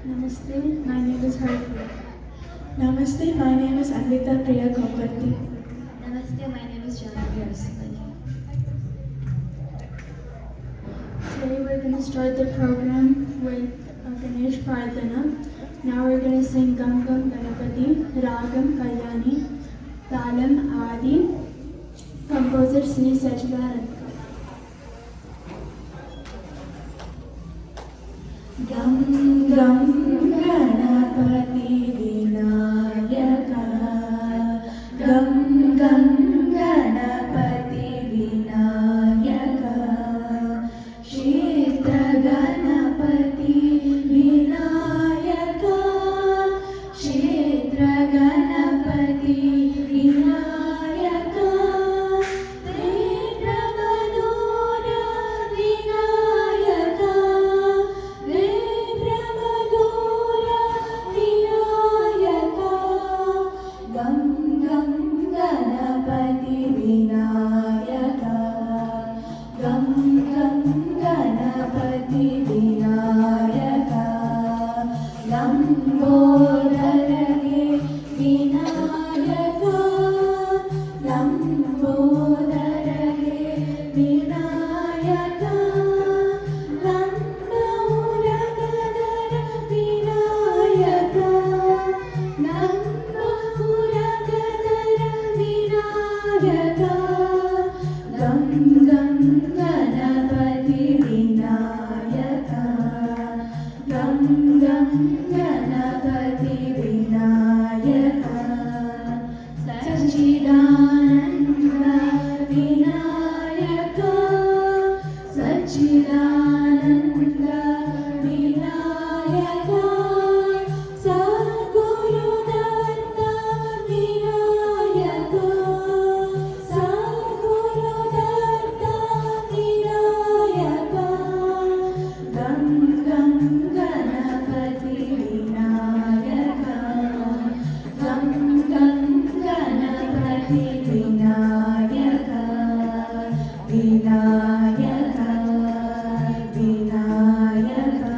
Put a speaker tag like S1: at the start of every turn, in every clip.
S1: Namaste, my name is Harpreet.
S2: Namaste, my name is Anvita Priya Kaupati.
S3: Namaste, my name is Janavi Arsipalli.
S1: Today we're going to start the program with Ganesh Prarthana. Now we're going to sing Gam Gam Ganapati, Ragam Kalyani, Talam Adi, composer Sri Sachidananda.
S2: Gam Gam Ganapati Vinayaka, Gam Gam Ganapati Vinayaka, Kshetra Ganapati Vinayaka, Kshetra Ganapati Vinayaka, Vedra Madhura Vinayaka, Vedra Madhura Vinayaka, Gam Gam Ganapati Vinayaka, Gam Gam Ganapati Vinayaka, Lambodharage Vinayaka, Lambodharage Vinayaka, Lambodharage Vinayaka, Lambodharage Vinayaka, Gam Gam Ganapati Vinayaka, Gam Gam Ganapati Vinayaka, Sachidananda Vinayaka, Sachidananda Vinayaka, Sadgurudatta Vinayaka, Sadgurudatta Vinayaka, Gam Gam Ganapati Vinayaka, Gam Gam Ganapati Vinayaka, Vinayaka, Vinayaka.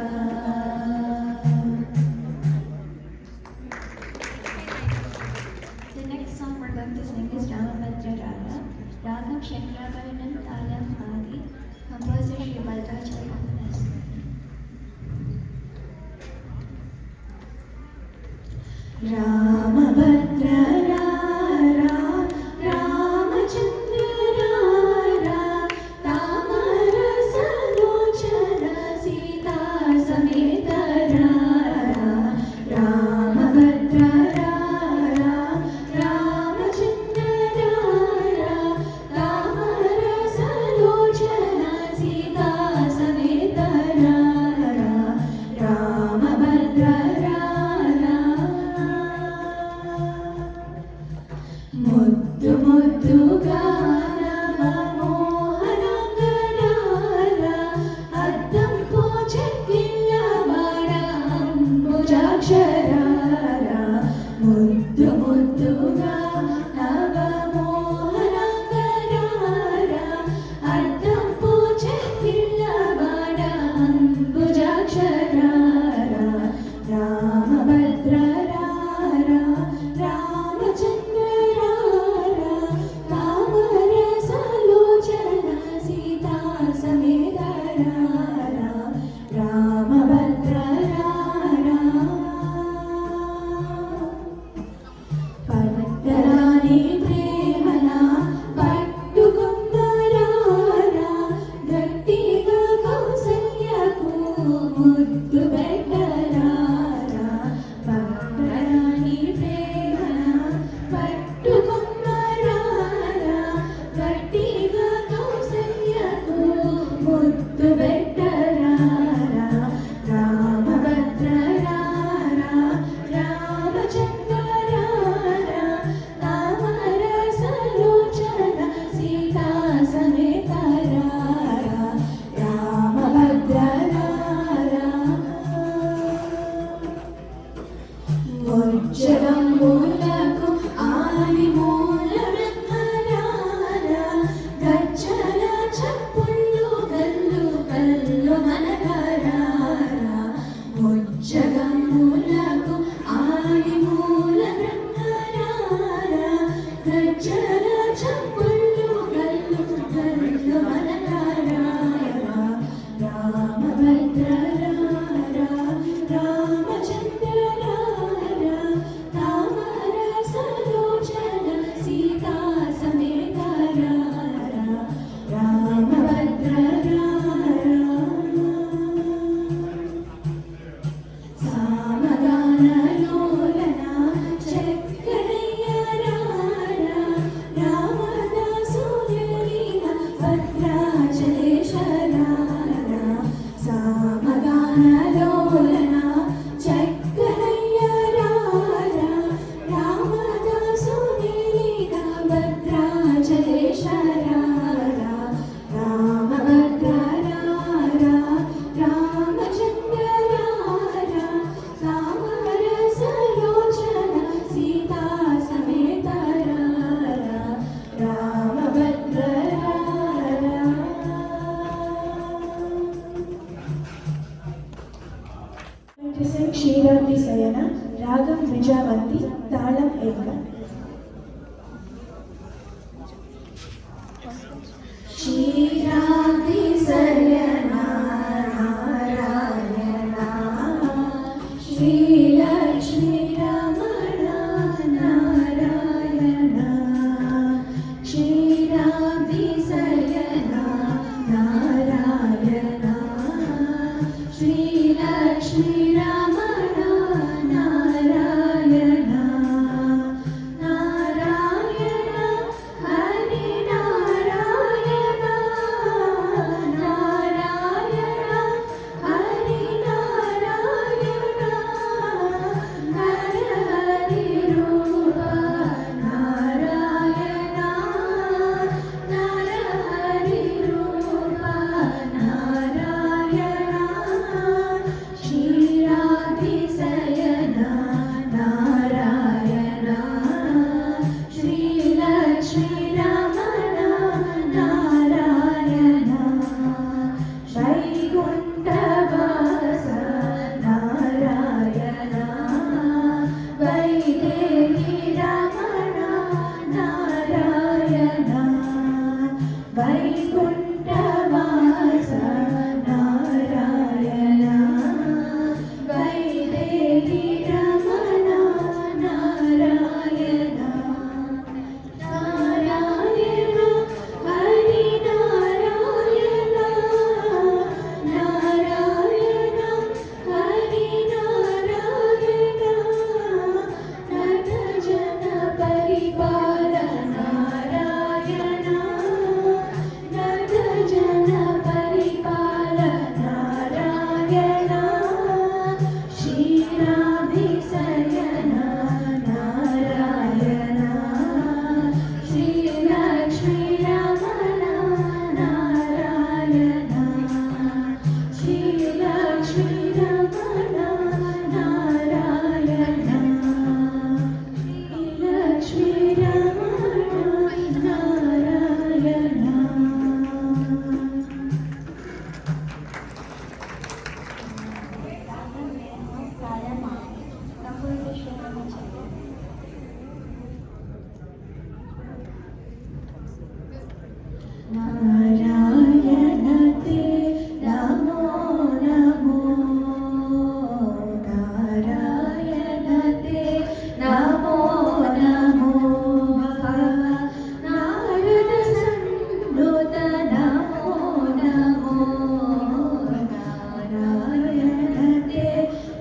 S3: The next song we're going to sing is Ramabhadra Raga, Ragam Shankarakaranam Talam Adi, composer Sri Bhadrachalam.
S2: Ramabhadra Rara, Ramachandra Rara, Tamara Salochana Sita Sameta Rara, Ramabhadra Rara, Ramachandra Rara, Tamara Salochana Sita Sameta Rara, Ramabhadra Rara. ముద్దు ముద్దుగా నవమోహనంగరారా, అద్దం పోచె పిల్లవాడ అంబుజాక్షరారా, ముద్దు ముద్దుగా నవమోహనంగరారా, అద్దం పోచె పిల్లవాడ అంబుజాక్షరారా, రామభద్ర రారా, రామచంద్ర రారా, తామర సలోచన సీతా సమేత రారా, రామభద్ర రారా. పట్టరాని ప్రేమన పట్టుకుందరారా, గట్టిగా కౌసల్యకు ముద్దు పెట్టరారా, పట్టరాని ప్రేమన పట్టుకుందరారా, గట్టిగా కౌసల్యకు ముద్దు పెట్టరారా, రామభద్ర రారా, రామచంద్ర రారా, తామర సలోచన సీతా సమేత రారా, రామభద్ర రారా. ముజ్జగములకు ఆది మూల బ్రహ్మరారా, గజ్జల చప్పుళ్ళు గల్లు గల్లు మనగరారా, ముజ్జగ
S3: వేదములకు ఆది మూల బ్రహ్మరారా గజ్జల చప్పుళ్ళు గల్లు గల్లు మనలారా రామభద్రరారా రామచంద్రరారా తామర సలోచన సీతా సమేతరారా రామభద్రరారా సామగానలోలన చక్కడయ్యరారా రామదాసుదేవిన భద్రాచలేశరారా సామగానలోలన చక్కడయ్యరారా రామదాసుదేవిన భద్రాచలేశరారా రామభద్రరారా రామచంద్రరారా తామర సలోచన సీతా సమేతరారా రామభద్రరారా.
S2: 26 క్షీరాబ్ది శయన రాగం విజావంతి తాళం ఏకం.
S3: క్షీరాబ్ది శయనా నారాయణా శ్రీలక్ష్మీ రమణ నారాయణా క్షీరాబ్ది శయనా నారాయణా శ్రీలక్ష్మీ రమణ నారాయణా నారాయణ హరి నారాయణ నారాయణ హరి నారాయణ హర హరి రూప నారాయణ నర హరి రూప నారాయణ క్షీరాబ్ది శయన నారాయణ శ్రీలక్ష్మీ రమణ నారాయణ వైకుంఠవాస నారాయణ వైదేహి రమణ నారాయణ వైకుంఠవాస నారాయణ వైదేహి రమణ నారాయణ నారాయణ హరి నారాయణ నారాయణ హరి నారాయణ నట జన పరిపాల నారాయణ నట జన పరిపాల నారాయణ క్షీరాబ్ది శయన నారాయణ శ్రీలక్ష్మీ రమణ నారాయణ శ్రీలక్ష్మీ రమణ నారాయణ శ్రీలక్ష్మీ రమణ నారాయణ. నారాయణ తే నమో నమో నారాయణ తే నమో నమో నారద సంనుత నమో నమో నారాయణ తే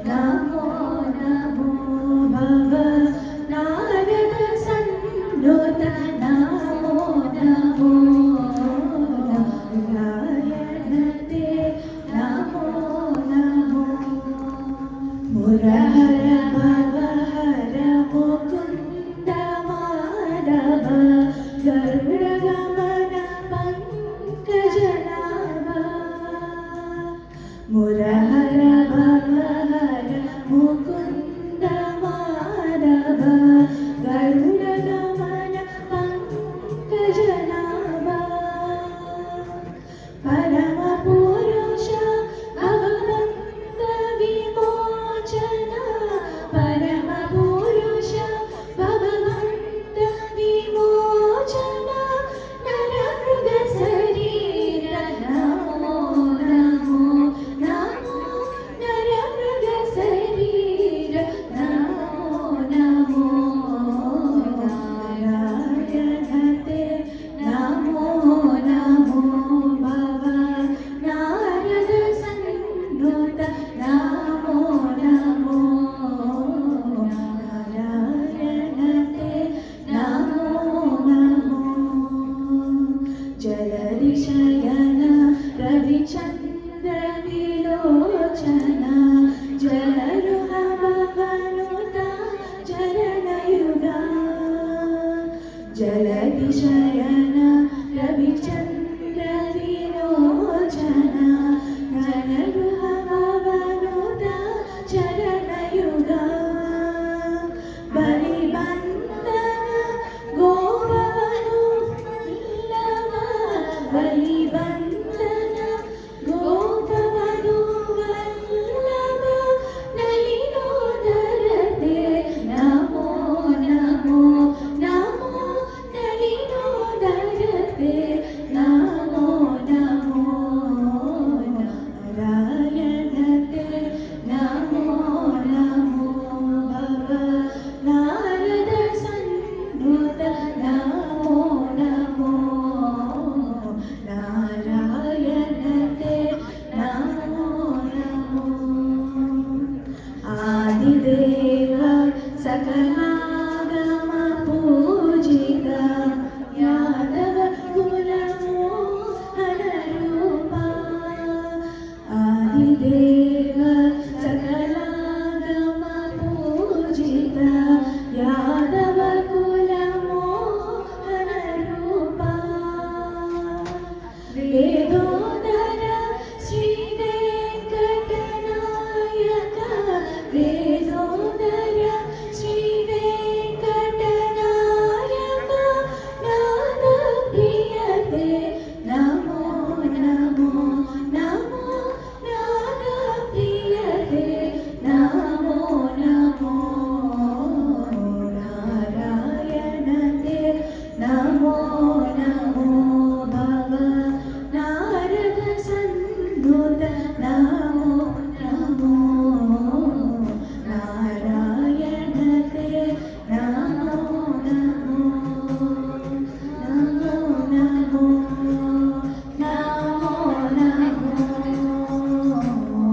S3: నమో నమో భవ నారద సంనుత నమో నమో నారాయణ తే నమో నమో మురహర భవహర ముకుంద మాధవ గరుడగమన పంకజనాభ మురహర భవహర ముకుంద మాధవ గరుడగమన పంకజనాభ పరమ పురుష భగవంత విమోచన
S2: ಯುಗ ಬಲಿಬಂಧನ ಗೋಪವನು ವಲ್ಲಭ ಬಲಿಬಂಧನ ಗೋಪವನು ವಲ್ಲಭ ನಲಿನೋದರತೆ ನಮೋ ನಮೋ ನಮೋ ನಲಿನೋದರತೆ ನಮೋ ನಮೋ ನಾರಾಯಣತೆ ನಮೋ ನಮೋ ಭವ ನಾರದ ಸನ್ನುತ ನಮೋ ನಮೋ ನಾರಾಯಣತೆ ನಮೋ ನಮೋ ಆದಿದೇವ ಸಕಲಾಗಮ ಪೂಜಿತ ಯಾದವ ಕುಲಮೋಹನ ರೂಪ ಆದಿದೇವ ಸಕಲಾಗಮ ಪೂಜಿತ ಯಾದವ ಕುಲಮೋಹನ ರೂಪ ವೇದೋದರ ಶ್ರೀ ವೆಂಕಟನಾಯಕ ವೇದೋದರ ಶ್ರೀ ವೆಂಕಟನಾಯಕ ನಾದ ಪ್ರಿಯತೆ ನಮೋ ನಮೋ ನಮೋ ನಾದ ಪ್ರಿಯತೆ ನಮೋ ನಮೋ ನಾರಾಯಣತೆ ನಮೋ ನಮೋ ಭವ ನಾರದ ಸನ್ನುತ ನಮೋ ನಮೋ ನಾರಾಯಣತೆ ನಮೋ ನಮೋ ನಮೋ ನಮೋ ನಮೋ ನಮೋ